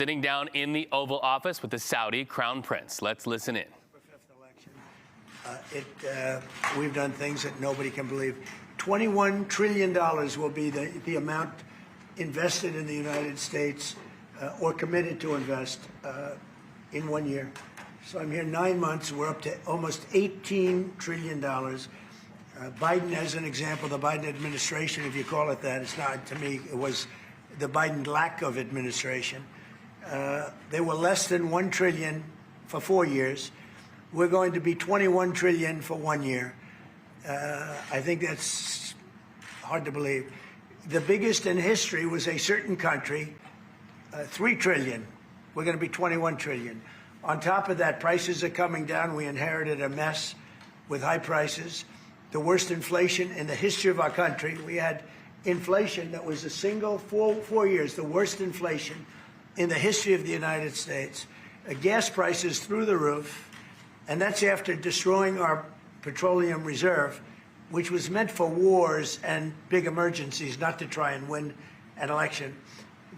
sitting down in the Oval Office with the Saudi Crown Prince. Let's listen in. We've done things that nobody can believe. $21 trillion will be the amount invested in the United States or committed to invest in 1 year. So I'm here 9 months. We're up to almost $18 trillion. Biden, as an example, the Biden administration, if you call it that, it's not to me, it was the Biden lack of administration. They were less than $1 trillion for 4 years. We're going to be $21 trillion for 1 year. I think that's hard to believe. The biggest in history was a certain country, $3 trillion. We're going to be $21 trillion. On top of that, prices are coming down. We inherited a mess with high prices, the worst inflation in the history of our country. We had inflation that was a single 4 years, the worst inflation in the history of the United States. Gas prices through the roof. And that's after destroying our petroleum reserve, which was meant for wars and big emergencies, not to try and win an election.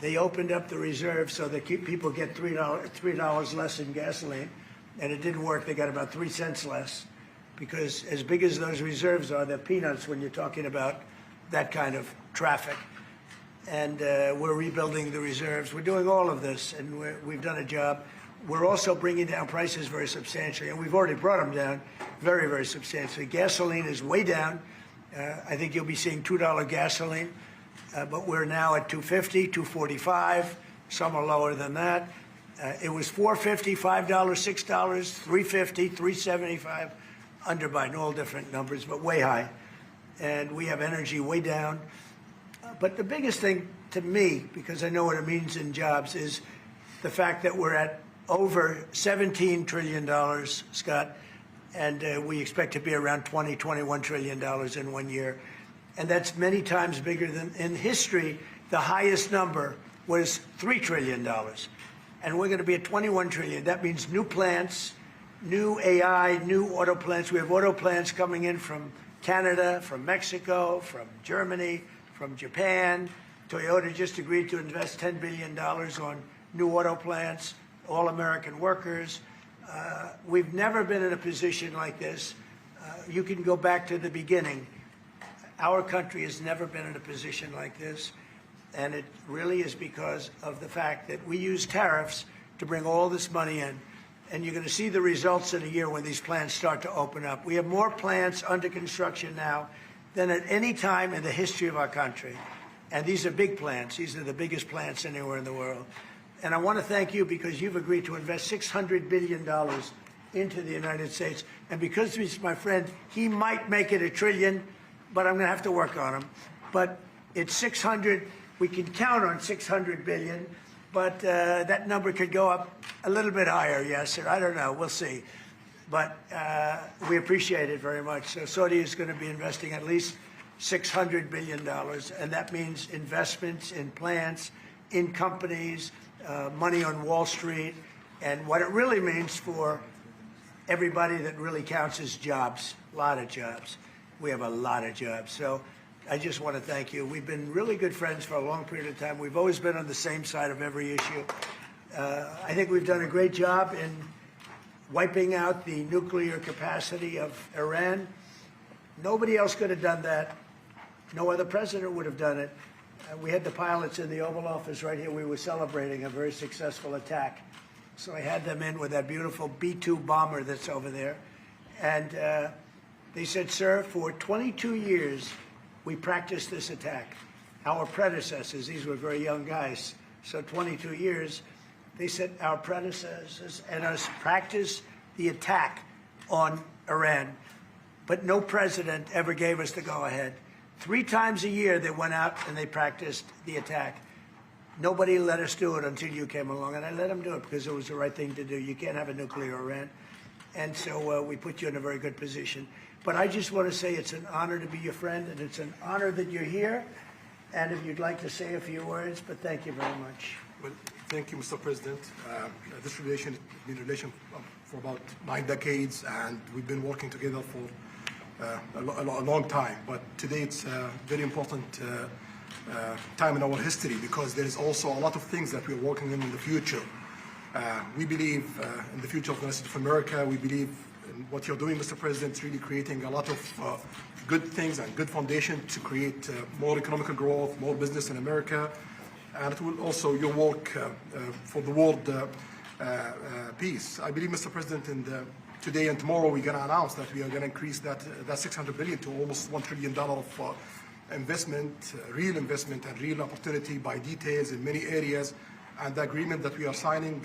They opened up the reserve so that people get $3 less in gasoline, and it didn't work. They got about 3 cents less, because as big as those reserves are, they're peanuts when you're talking about that kind of traffic. And we're rebuilding the reserves. We're doing all of this, and we've done a job. We're also bringing down prices very substantially, and we've already brought them down very, very substantially. Gasoline is way down. I think you'll be seeing $2 gasoline, but we're now at $2.50, $2.45. Some are lower than that. It was $4.50, $5, $6, $3.50, $3.75, under Biden, all different numbers, but way high. And we have energy way down. But the biggest thing to me, because I know what it means in jobs, is the fact that we're at over $17 trillion, Scott, and we expect to be around $21 trillion in 1 year. And that's many times bigger than in history. The highest number was $3 trillion. And we're going to be at $21 trillion. That means new plants, new AI, new auto plants. We have auto plants coming in from Canada, from Mexico, from Germany, from Japan. Toyota just agreed to invest $10 billion on new auto plants. All American workers. We've never been in a position like this. You can go back to the beginning. Our country has never been in a position like this, and it really is because of the fact that we use tariffs to bring all this money in. And you're going to see the results in a year when these plants start to open up. We have more plants under construction now than at any time in the history of our country. And these are big plants. These are the biggest plants anywhere in the world. And I want to thank you because you've agreed to invest $600 billion into the United States. And because he's my friend, he might make it $1 trillion, but I'm going to have to work on him. But it's 600. We can count on 600 billion, but that number could go up a little bit higher, yes, or I don't know. We'll see. But we appreciate it very much. So Saudi is going to be investing at least $600 billion, and that means investments in plants, in companies, money on Wall Street, and what it really means for everybody that really counts is jobs, a lot of jobs. We have a lot of jobs. So I just want to thank you. We've been really good friends for a long period of time. We've always been on the same side of every issue. I think we've done a great job in wiping out the nuclear capacity of Iran. Nobody else could have done that. No other president would have done it. We had the pilots in the Oval Office right here. We were celebrating a very successful attack. So I had them in with that beautiful B-2 bomber that's over there. And they said, sir, for 22 years, we practiced this attack. Our predecessors, these were very young guys, so 22 years, they said our predecessors and us practiced the attack on Iran. But no president ever gave us the go-ahead. 3 times a year they went out and they practiced the attack. Nobody let us do it until you came along, and I let them do it because it was the right thing to do. You can't have a nuclear Iran. And so we put you in a very good position. But I just want to say it's an honor to be your friend, and it's an honor that you're here. And if you'd like to say a few words, but thank you very much. Well, thank you, Mr. President. This relation has been a relation for about 9 decades, and we've been working together for a long time. But today it's very important time in our history, because there is also a lot of things that we're working in the future. We believe in the future of the United States of America. We believe in what you're doing, Mr. President, really creating a lot of good things and good foundation to create more economic growth, more business in America. And it will also your work for the world peace. I believe, Mr. President, today and tomorrow we're going to announce that we are going to increase that $600 billion to almost $1 trillion of investment, real investment and real opportunity by details in many areas. And the agreement that we are signing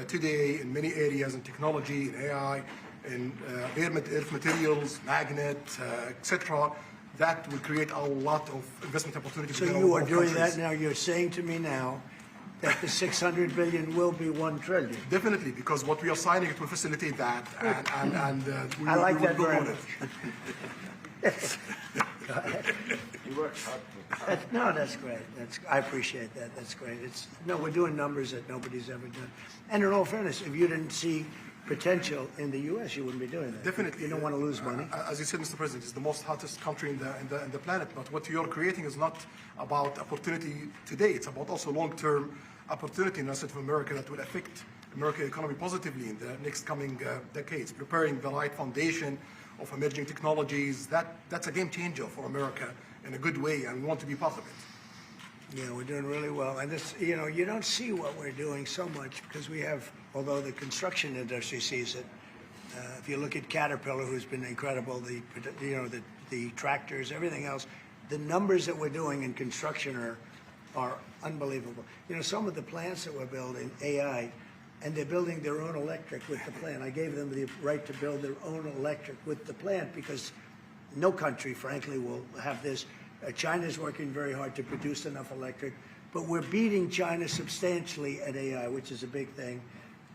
today in many areas in technology, in AI, in earth materials, magnet, etc., that will create a lot of investment opportunities. So you are doing that now. You're saying to me now that the $600 billion will be $1 trillion. Definitely, because what we are signing, it will facilitate that, and we I like will that go very on much. it. You work hard. No, that's great. I appreciate that. That's great. We're doing numbers that nobody's ever done. And in all fairness, if you didn't see potential in the U.S., you wouldn't be doing that. Definitely. You don't want to lose money. As you said, Mr. President, it's the most hottest country in the planet. But what you're creating is not about opportunity today. It's about also long-term opportunity in the United States of America that will affect American economy positively in the next coming decades, preparing the right foundation of emerging technologies. That's a game changer for America in a good way, and we want to be part of it. Yeah, we're doing really well. And this, you don't see what we're doing so much because we have, although the construction industry sees it. If you look at Caterpillar, who's been incredible, the tractors, everything else, the numbers that we're doing in construction are unbelievable. Some of the plants that we're building, AI, and they're building their own electric with the plant. I gave them the right to build their own electric with the plant because no country, frankly, will have this. China's working very hard to produce enough electric, but we're beating China substantially at AI, which is a big thing.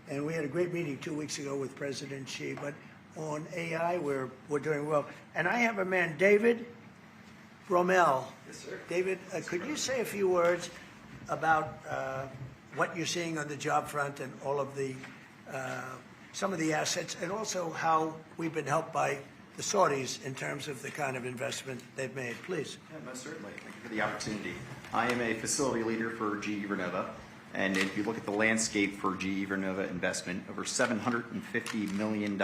And we had a great meeting 2 weeks ago with President Xi, but on AI, we're doing well. And I have a man, David Rommel. Yes, sir. David, could you say a few words about what you're seeing on the job front and all of some of the assets, and also how we've been helped by the Saudis in terms of the kind of investment they've made, please. Yeah, most certainly. Thank you for the opportunity. I am a facility leader for GE Vernova, and if you look at the landscape for GE Vernova investment, over $750 million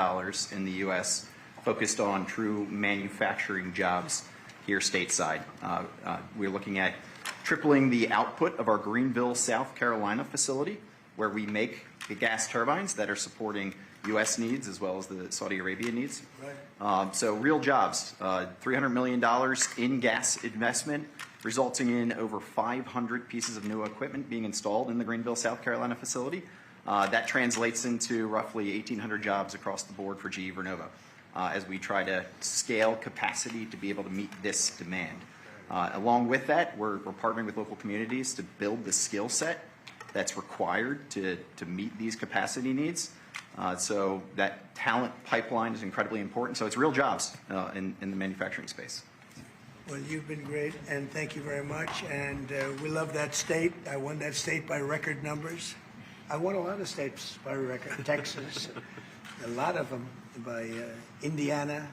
in the U.S. focused on true manufacturing jobs here stateside. We're looking at tripling the output of our Greenville, South Carolina facility, where we make the gas turbines that are supporting U.S. needs as well as the Saudi Arabia needs. Right. So real jobs, $300 million in gas investment, resulting in over 500 pieces of new equipment being installed in the Greenville, South Carolina facility. That translates into roughly 1,800 jobs across the board for GE Vernova as we try to scale capacity to be able to meet this demand. Along with that, we're partnering with local communities to build the skill set that's required to meet these capacity needs. So that talent pipeline is incredibly important. So it's real jobs in the manufacturing space. Well, you've been great, and thank you very much. And we love that state. I won that state by record numbers. I won a lot of states by record. Texas, a lot of them by Indiana.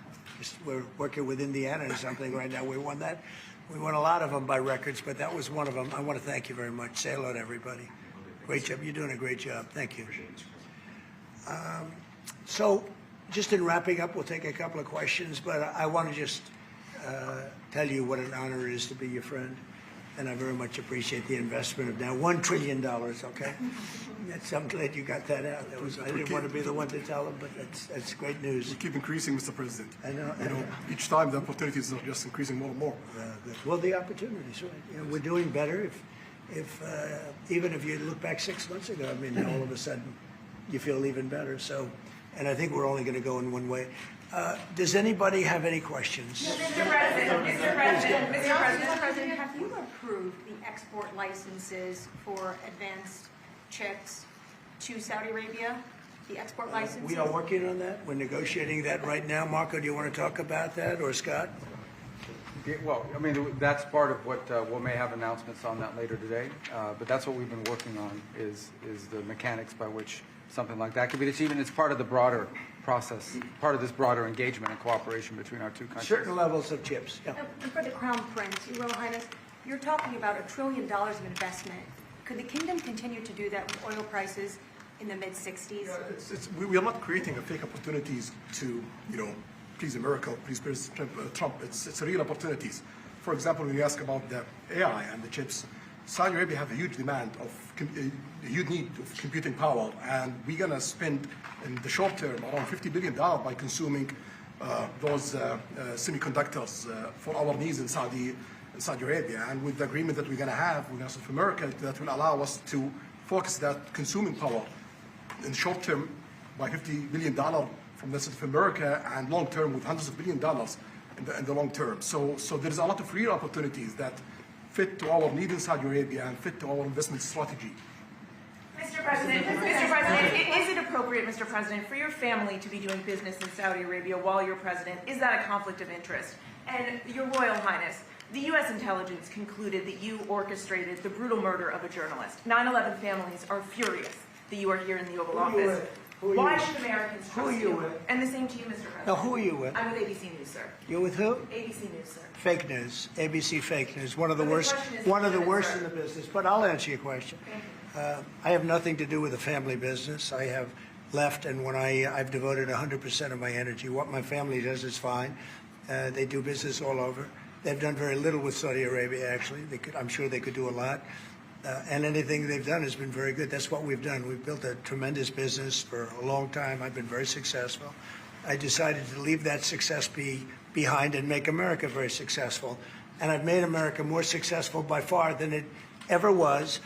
We're working with Indiana or something right now. We won that. We won a lot of them by records, but that was one of them. I want to thank you very much. Say hello to everybody. Great job. You're doing a great job. Thank you. So just in wrapping up, we'll take a couple of questions, but I want to just tell you what an honor it is to be your friend. And I very much appreciate the investment of now $1 trillion, okay? I'm glad you got that out. I didn't want to be the one to tell them, but that's great news. We keep increasing, Mr. President. I know. Each time the opportunities are just increasing more and more. Well, the opportunities, right? We're doing better. Even if you look back 6 months ago, I mean, all of a sudden you feel even better. So, and I think we're only going to go in one way. Does anybody have any questions? Mr. President, have you approved the export licenses for advanced chips to Saudi Arabia? The export licenses? We are working on that. We're negotiating that right now. Marco, do you want to talk about that, or Scott? Yeah, well, I mean, that's part of what we may have announcements on that later today. But that's what we've been working on is the mechanics by which something like that could be achieved. And it's part of the broader process, part of this broader engagement and cooperation between our two countries. Certain levels of chips. Yeah. And for the Crown Prince, Your Royal Highness, You're talking about $1 trillion of investment. Could the kingdom continue to do that with oil prices in the mid-60s? We are not creating a fake opportunities to, please America, please President Trump. It's real opportunities. For example, when you ask about the AI and the chips, Saudi Arabia have a huge demand a huge need of computing power, and we're gonna spend in the short term around $50 billion by consuming those semiconductors for our needs in Saudi Arabia. And with the agreement that we're gonna have with South America, that will allow us to focus that consuming power in the short term by $50 billion from South America, and long term with hundreds of billions of dollars in the long term. So there's a lot of real opportunities that fit to our need in Saudi Arabia and fit to our investment strategy. Mr. President, is it appropriate, Mr. President, for your family to be doing business in Saudi Arabia while you're president? Is that a conflict of interest? And Your Royal Highness, the U.S. intelligence concluded that you orchestrated the brutal murder of a journalist. 9/11 families are furious that you are here in the Oval Office. Why should Americans trust you? And the same to you, Mr. President. Now, who are you with? I'm with ABC News, sir. You're with who? ABC News, sir. Fake news, ABC fake news, one of the But the worst, question is one of the legitimate, worst sir. in the business. But I'll answer your question. I have nothing to do with the family business. I have left, and when I've devoted 100% of my energy. What my family does is fine. They do business all over. They've done very little with Saudi Arabia, actually. I'm sure they could do a lot. And anything they've done has been very good. That's what we've done. We've built a tremendous business for a long time. I've been very successful. I decided to leave that success behind and make America very successful. And I've made America more successful by far than it ever was,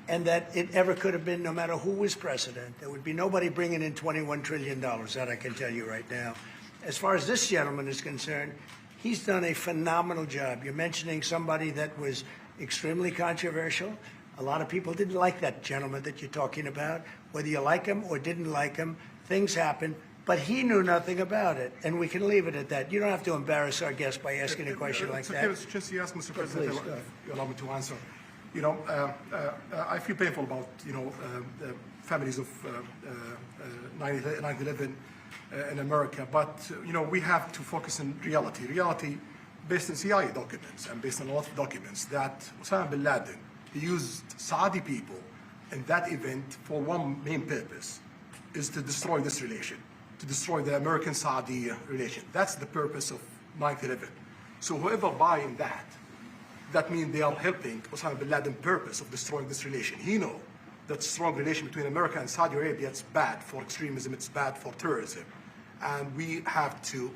and that it ever could have been, no matter who was president. There would be nobody bringing in $21 trillion, that I can tell you right now. As far as this gentleman is concerned, he's done a phenomenal job. You're mentioning somebody that was extremely controversial. A lot of people didn't like that gentleman that you're talking about. Whether you like him or didn't like him, things happen. But he knew nothing about it, and we can leave it at that. You don't have to embarrass our guest by asking a question like that. Since you asked, Mr. President, Please, if you allow me to answer. I feel painful about the families of 9/11 in America, but we have to focus on reality. Reality based on CIA documents and based on a lot of documents that Osama bin Laden used Saudi people in that event for one main purpose, is to destroy this relation, to destroy the American-Saudi relation. That's the purpose of 9/11. So whoever buying that means they are helping Osama bin Laden's purpose of destroying this relation. He knows that strong relation between America and Saudi Arabia, it's bad for extremism, it's bad for terrorism. And we have to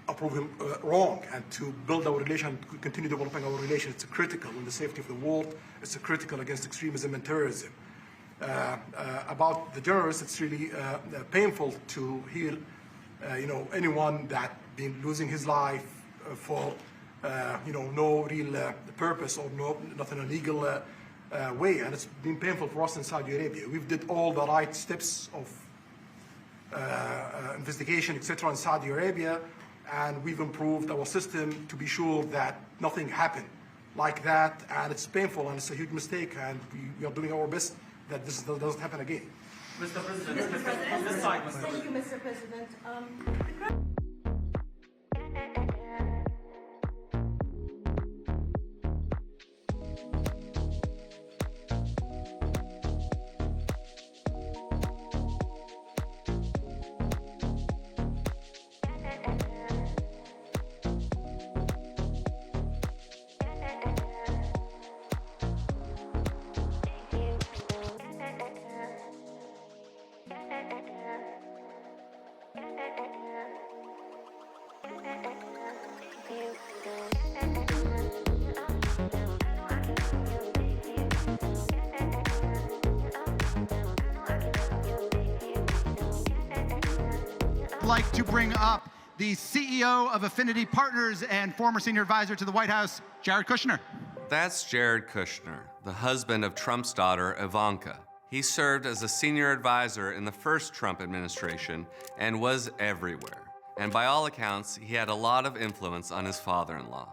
approve him wrong and to build our relation, continue developing our relation. It's critical in the safety of the world. It's critical against extremism and terrorism. About the journalists, it's really painful to hear, anyone that been losing his life for, no real purpose or not in a legal way. And it's been painful for us in Saudi Arabia. We've did all the right steps of investigation, etc. in Saudi Arabia, and we've improved our system to be sure that nothing happened like that. And it's painful and it's a huge mistake, and we are doing our best that this doesn't happen again. Mr. President. Thank you, Mr. President. Like to bring up the CEO of Affinity Partners and former senior advisor to the White House, Jared Kushner. That's Jared Kushner, the husband of Trump's daughter, Ivanka. He served as a senior advisor in the first Trump administration and was everywhere. And by all accounts, he had a lot of influence on his father-in-law.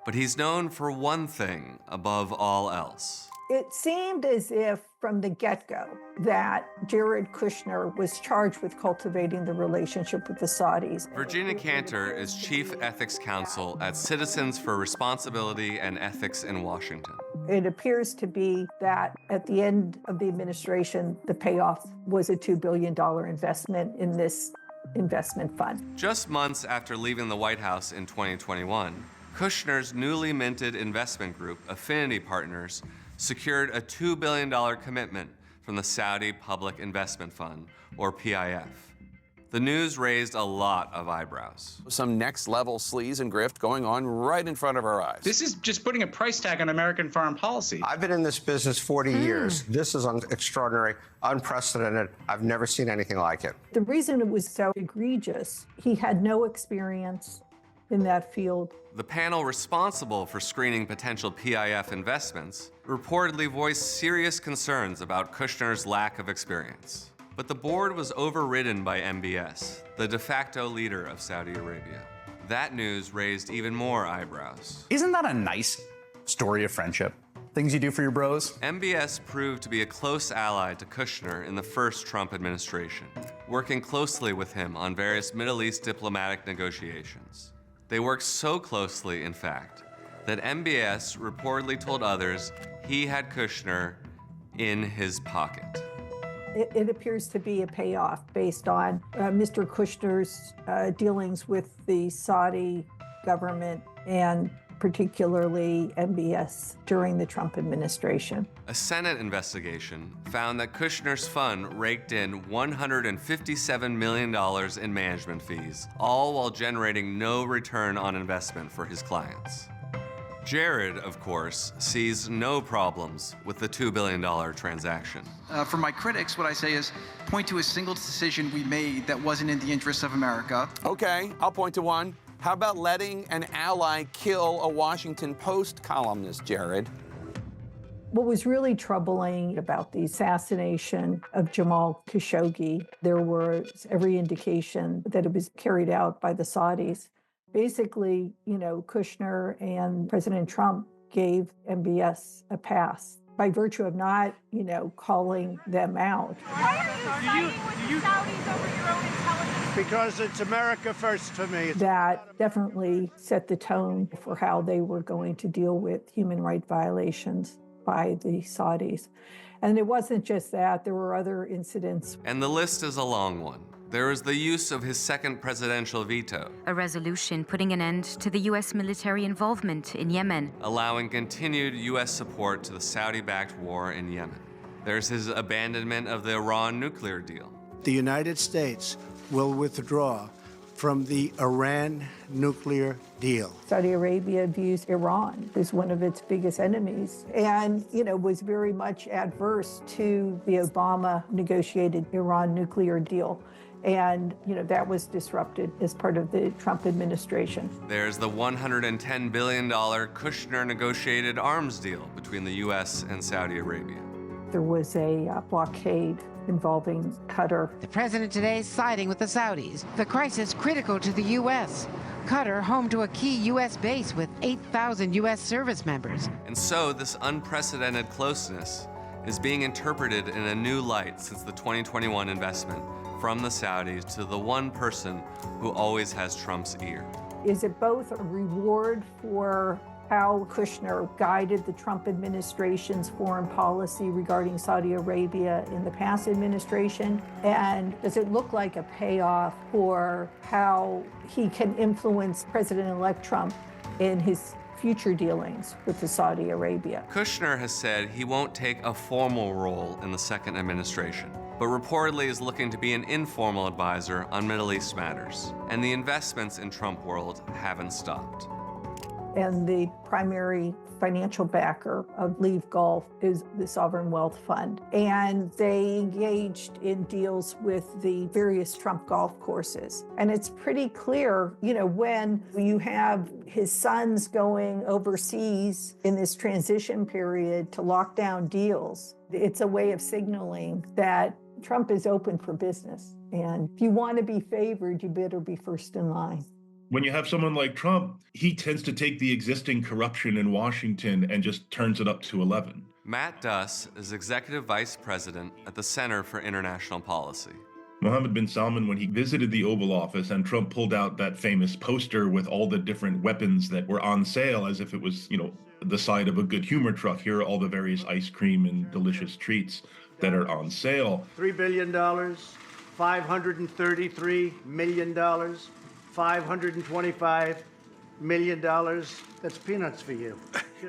But he's known for one thing above all else: It seemed as if from the get-go that Jared Kushner was charged with cultivating the relationship with the Saudis. Virginia Cantor is Chief Ethics Counsel at Citizens for Responsibility and Ethics in Washington. It appears to be that at the end of the administration, the payoff was a $2 billion investment in this investment fund. Just months after leaving the White House in 2021, Kushner's newly minted investment group, Affinity Partners, secured a $2 billion commitment from the Saudi Public Investment Fund, or PIF. The news raised a lot of eyebrows. Some next-level sleaze and grift going on right in front of our eyes. This is just putting a price tag on American foreign policy. I've been in this business 40 years. This is extraordinary, unprecedented. I've never seen anything like it. The reason it was so egregious, he had no experience in that field. The panel responsible for screening potential PIF investments reportedly voiced serious concerns about Kushner's lack of experience. But the board was overridden by MBS, the de facto leader of Saudi Arabia. That news raised even more eyebrows. Isn't that a nice story of friendship? Things you do for your bros? MBS proved to be a close ally to Kushner in the first Trump administration, working closely with him on various Middle East diplomatic negotiations. They worked so closely, in fact, that MBS reportedly told others he had Kushner in his pocket. It appears to be a payoff based on Mr. Kushner's dealings with the Saudi government and particularly MBS during the Trump administration. A Senate investigation found that Kushner's fund raked in $157 million in management fees, all while generating no return on investment for his clients. Jared, of course, sees no problems with the $2 billion transaction. For my critics, what I say is point to a single decision we made that wasn't in the interest of America. Okay, I'll point to one. How about letting an ally kill a Washington Post columnist, Jared? What was really troubling about the assassination of Jamal Khashoggi, there was every indication that it was carried out by the Saudis. Basically, Kushner and President Trump gave MBS a pass by virtue of not, calling them out. Why are you siding with the Saudis over your own intelligence? Because it's America first for me. That definitely set the tone for how they were going to deal with human rights violations by the Saudis. And it wasn't just that, there were other incidents. And the list is a long one. There is the use of his second presidential veto, a resolution putting an end to the U.S. military involvement in Yemen, allowing continued U.S. support to the Saudi-backed war in Yemen. There's his abandonment of the Iran nuclear deal. The United States will withdraw from the Iran nuclear deal. Saudi Arabia views Iran as one of its biggest enemies and, was very much adverse to the Obama negotiated Iran nuclear deal. And, that was disrupted as part of the Trump administration. There's the $110 billion Kushner negotiated arms deal between the U.S. and Saudi Arabia. There was a blockade involving Qatar. The president today is siding with the Saudis. The crisis critical to the U.S. Qatar, home to a key U.S. base with 8,000 U.S. service members. And so this unprecedented closeness is being interpreted in a new light since the 2021 investment from the Saudis to the one person who always has Trump's ear. Is it both a reward for how Kushner guided the Trump administration's foreign policy regarding Saudi Arabia in the past administration? And does it look like a payoff for how he can influence President-elect Trump in his future dealings with the Saudi Arabia? Kushner has said he won't take a formal role in the second administration, but reportedly is looking to be an informal advisor on Middle East matters. And the investments in Trump world haven't stopped. And the primary financial backer of Leave Gulf is the Sovereign Wealth Fund. And they engaged in deals with the various Trump golf courses. And it's pretty clear, when you have his sons going overseas in this transition period to lock down deals, it's a way of signaling that Trump is open for business. And if you want to be favored, you better be first in line. When you have someone like Trump, he tends to take the existing corruption in Washington and just turns it up to 11. Matt Duss is Executive Vice President at the Center for International Policy. Mohammed bin Salman, when he visited the Oval Office and Trump pulled out that famous poster with all the different weapons that were on sale as if it was, the side of a good humor truck. Here are all the various ice cream and delicious treats that are on sale. $3 billion, $533 million, $525 million. That's peanuts for you.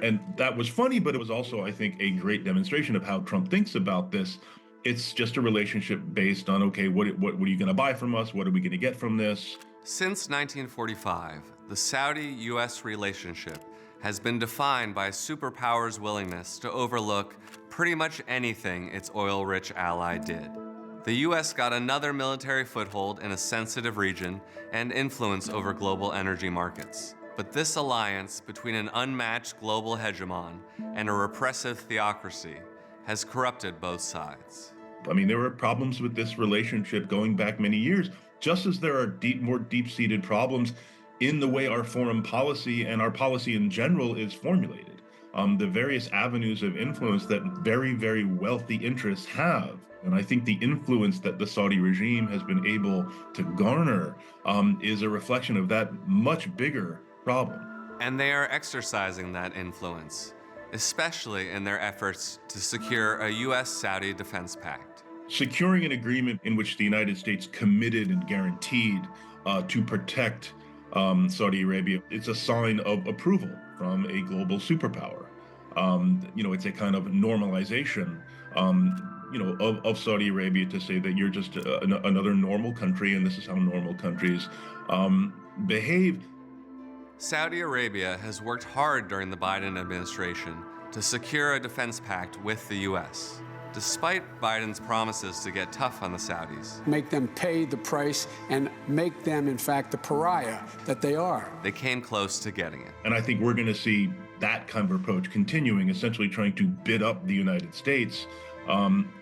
And that was funny, but it was also, I think, a great demonstration of how Trump thinks about this. It's just a relationship based on, okay, what are you going to buy from us? What are we going to get from this? Since 1945, the Saudi-U.S. relationship has been defined by a superpower's willingness to overlook pretty much anything its oil-rich ally did. The U.S. got another military foothold in a sensitive region and influence over global energy markets. But this alliance between an unmatched global hegemon and a repressive theocracy has corrupted both sides. I mean, there were problems with this relationship going back many years, just as there are more deep-seated problems in the way our foreign policy and our policy in general is formulated. The various avenues of influence that very, very wealthy interests have. And I think the influence that the Saudi regime has been able to garner is a reflection of that much bigger problem. And they are exercising that influence, especially in their efforts to secure a U.S.-Saudi defense pact. Securing an agreement in which the United States committed and guaranteed to protect Saudi Arabia, it's a sign of approval from a global superpower. It's a kind of normalization, of Saudi Arabia to say that you're just another normal country and this is how normal countries behave. Saudi Arabia has worked hard during the Biden administration to secure a defense pact with the U.S. Despite Biden's promises to get tough on the Saudis, make them pay the price and make them, in fact, the pariah that they are. They came close to getting it. And I think we're going to see that kind of approach continuing, essentially trying to bid up the United States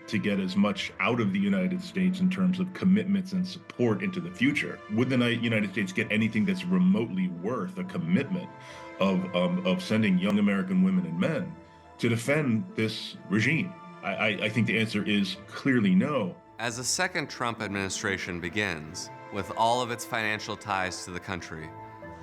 to get as much out of the United States in terms of commitments and support into the future. Would the United States get anything that's remotely worth a commitment of sending young American women and men to defend this regime? I think the answer is clearly no. As the second Trump administration begins, with all of its financial ties to the country,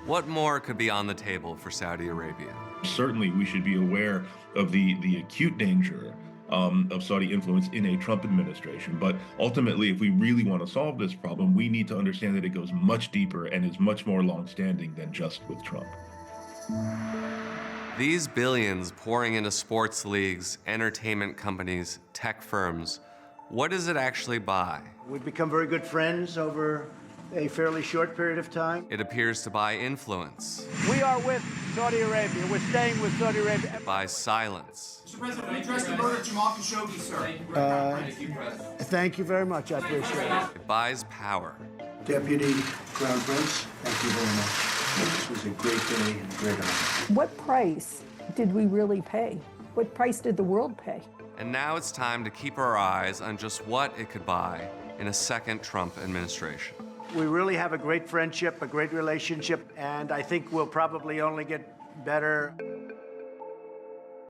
what more could be on the table for Saudi Arabia? Certainly, we should be aware of the acute danger of Saudi influence in a Trump administration. But ultimately, if we really want to solve this problem, we need to understand that it goes much deeper and is much more longstanding than just with Trump. These billions pouring into sports leagues, entertainment companies, tech firms, what does it actually buy? We've become very good friends over a fairly short period of time. It appears to buy influence. We are with Saudi Arabia. We're staying with Saudi Arabia. It buys silence. Mr. President, will you address the murder of Jamal Khashoggi, sir? Thank you very much. I appreciate it. It buys power. Deputy Crown Prince, thank you very much. This was a great day and a great honor. What price did we really pay? What price did the world pay? And now it's time to keep our eyes on just what it could buy in a second Trump administration. We really have a great friendship, a great relationship, and I think we'll probably only get better.